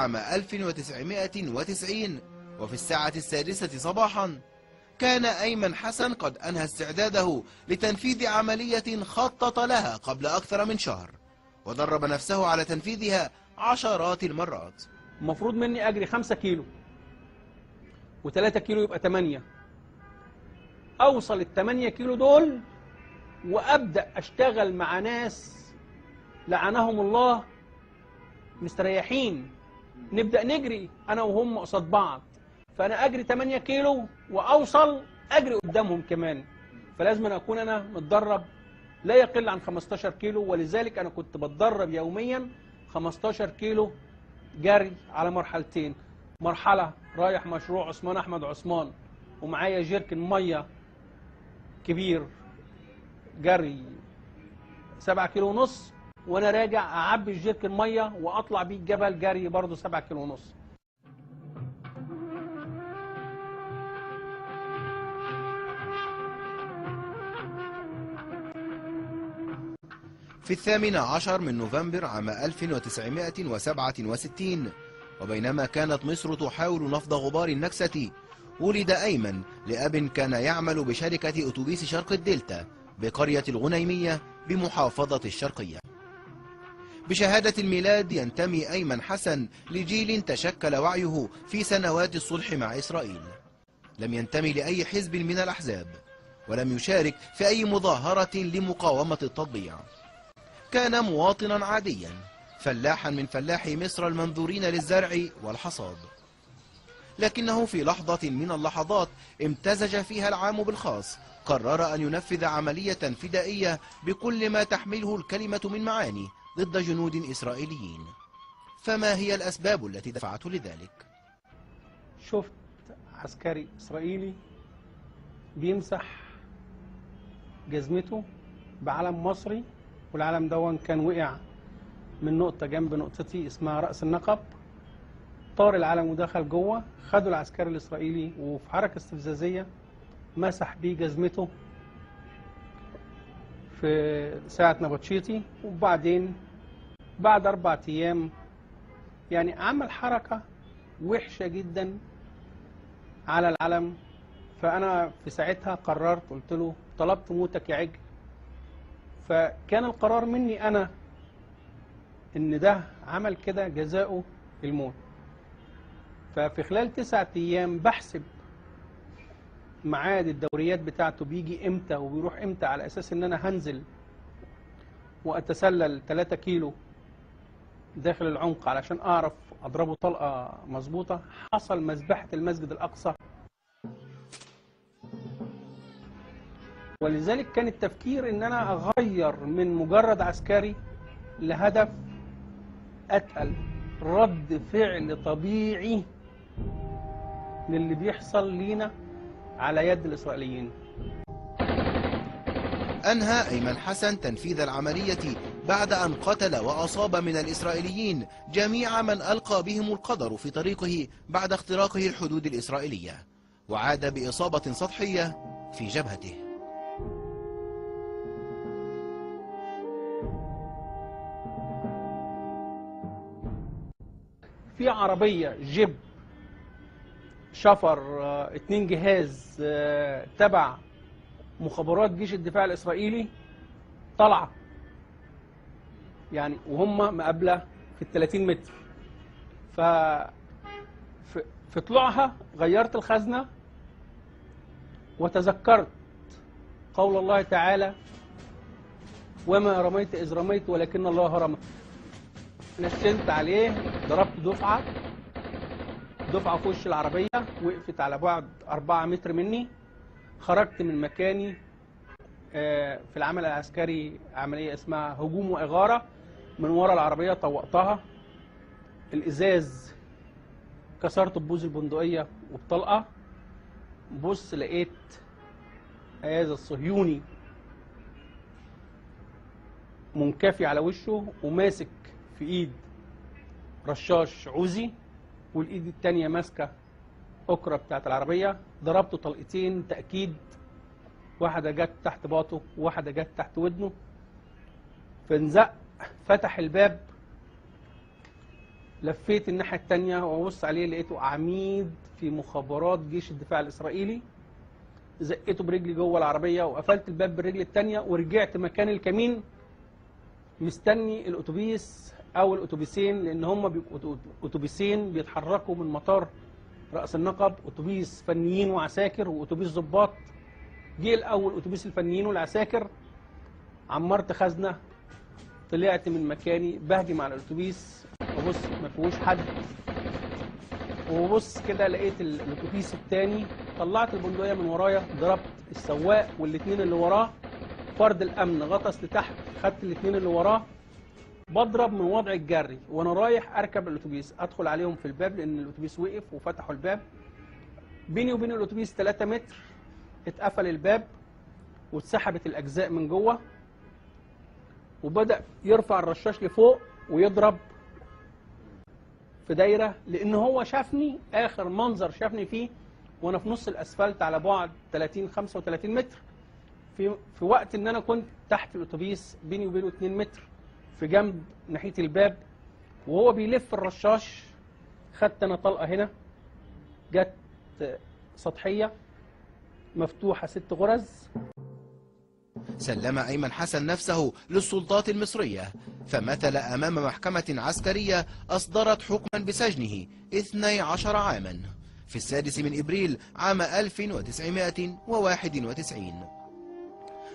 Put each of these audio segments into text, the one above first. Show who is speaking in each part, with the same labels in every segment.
Speaker 1: عام 1990 وفي الساعة 6 صباحا كان أيمن حسن قد أنهى استعداده لتنفيذ عملية خطط لها قبل أكثر من شهر، ودرب نفسه على تنفيذها عشرات المرات.
Speaker 2: المفروض مني أجري 5 كيلو و3 كيلو يبقى 8، أوصل ال8 كيلو دول وأبدأ أشتغل مع ناس لعنهم الله مستريحين، نبدأ نجري أنا وهم قصاد بعض، فأنا أجري 8 كيلو وأوصل أجري قدامهم كمان، فلازم أكون أنا متدرب لا يقل عن 15 كيلو، ولذلك أنا كنت بتدرب يوميا 15 كيلو جري على مرحلتين، مرحلة رايح مشروع عثمان أحمد عثمان ومعايا جيركن مية كبير جري 7 كيلو ونص، وأنا راجع أعبي الجيركن مية وأطلع بيه الجبل جري برضه 7 كيلو ونص.
Speaker 1: في 18 من نوفمبر عام 1967 وبينما كانت مصر تحاول نفض غبار النكسة، ولد أيمن لأب كان يعمل بشركة أتوبيس شرق الدلتا بقرية الغنيمية بمحافظة الشرقية. بشهادة الميلاد ينتمي أيمن حسن لجيل تشكل وعيه في سنوات الصلح مع إسرائيل، لم ينتمي لأي حزب من الأحزاب ولم يشارك في أي مظاهرة لمقاومة التطبيع. كان مواطنا عاديا، فلاحا من فلاحي مصر المنظورين للزرع والحصاد، لكنه في لحظة من اللحظات امتزج فيها العام بالخاص قرر أن ينفذ عملية فدائية بكل ما تحمله الكلمة من معاني ضد جنود إسرائيليين. فما هي الأسباب التي دفعته لذلك؟
Speaker 2: شفت عسكري إسرائيلي بيمسح جزمته بعلم مصري، والعلم دون كان وقع من نقطة جنب نقطتي اسمها رأس النقب، طار العلم ودخل جوه، خدوا العسكري الإسرائيلي وفي حركة استفزازية مسح بيه جزمته في ساعة نبطشيتي، وبعدين بعد 4 أيام يعني عمل حركة وحشة جدا على العلم. فأنا في ساعتها قررت، قلت له طلبت موتك يا عجل. فكان القرار مني أنا إن ده عمل كده جزاؤه الموت. ففي خلال 9 أيام بحسب ميعاد الدوريات بتاعته بيجي امتى وبيروح امتى، على اساس ان انا هنزل واتسلل 3 كيلو داخل العمق علشان اعرف اضربه طلقه مظبوطه. حصل مذبحه المسجد الاقصى، ولذلك كان التفكير ان انا اغير من مجرد عسكري لهدف اتقل، رد فعل طبيعي للي بيحصل لينا على يد الإسرائيليين.
Speaker 1: أنهى أيمن حسن تنفيذ العملية بعد أن قتل وأصاب من الإسرائيليين جميع من ألقى بهم القدر في طريقه بعد اختراقه الحدود الإسرائيلية، وعاد بإصابة سطحية في جبهته.
Speaker 2: في عربية جيب شفر 2 جهاز تبع مخابرات جيش الدفاع الإسرائيلي طلعة يعني، وهم مقابلة في 30 متر. في طلوعها غيرت الخزنة وتذكرت قول الله تعالى: وما رميت إذ رميت ولكن الله رمى. نشنت عليه، ضربت دفعة في وش العربية، وقفت على بعد 4 متر مني. خرجت من مكاني في العمل العسكري عملية اسمها هجوم وإغارة، من ورا العربية طوقتها، الإزاز كسرت ببوز البندقية وبطلقة. بص لقيت هذا الصهيوني منكفي على وشه وماسك في ايد رشاش عوزي، والايد التانية ماسكة أكرة بتاعت العربية. ضربته طلقتين تأكيد، واحدة جت تحت باطه وواحدة جت تحت ودنه. فانزق، فتح الباب، لفيت الناحية التانية وابص عليه لقيته عميد في مخابرات جيش الدفاع الإسرائيلي. زقيته برجلي جوه العربية وقفلت الباب بالرجل التانية ورجعت مكان الكمين مستني الأتوبيس أو الأتوبيسين، لأن هم بيبقوا أتوبيسين بيتحركوا من مطار رأس النقب، أتوبيس فنيين وعساكر وأتوبيس ضباط. جه الأول أتوبيس الفنيين والعساكر، عمرت خزنة، طلعت من مكاني بهجم على الأتوبيس وبص ما فيهوش حد، وبص كده لقيت الأتوبيس التاني، طلعت البندقية من ورايا، ضربت السواق والاتنين اللي وراه، فرد الأمن غطس لتحت، خدت الاتنين اللي وراه، بضرب من وضع الجري وانا رايح اركب الاتوبيس، ادخل عليهم في الباب لان الاتوبيس وقف وفتحوا الباب. بيني وبين الاتوبيس 3 متر، اتقفل الباب واتسحبت الاجزاء من جوه، وبدأ يرفع الرشاش لفوق ويضرب في دايره، لان هو شافني اخر منظر شافني فيه وانا في نص الاسفلت على بعد 35 متر، في وقت ان انا كنت تحت الاتوبيس بيني وبينه 2 متر في جنب ناحيه الباب، وهو بيلف الرشاش خدت انا طلقه هنا جت سطحيه مفتوحه 6 غرز.
Speaker 1: سلم أيمن حسن نفسه للسلطات المصرية، فمثل أمام محكمة عسكرية أصدرت حكما بسجنه 12 عاما في 6 من إبريل عام 1991.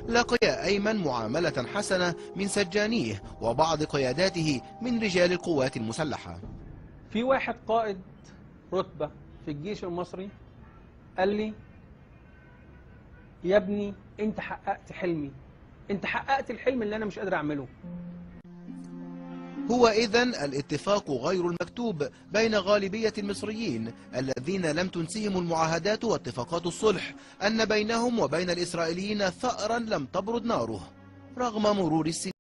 Speaker 1: لقي أيمن معاملة حسنة من سجانيه وبعض قياداته من رجال القوات المسلحة.
Speaker 2: في واحد قائد رتبة في الجيش المصري قال لي يا ابني انت حققت حلمي، انت حققت الحلم اللي انا مش قادر اعمله.
Speaker 1: هو إذن الاتفاق غير المكتوب بين غالبية المصريين الذين لم تنسهم المعاهدات واتفاقات الصلح أن بينهم وبين الإسرائيليين ثأرا لم تبرد ناره رغم مرور السنين.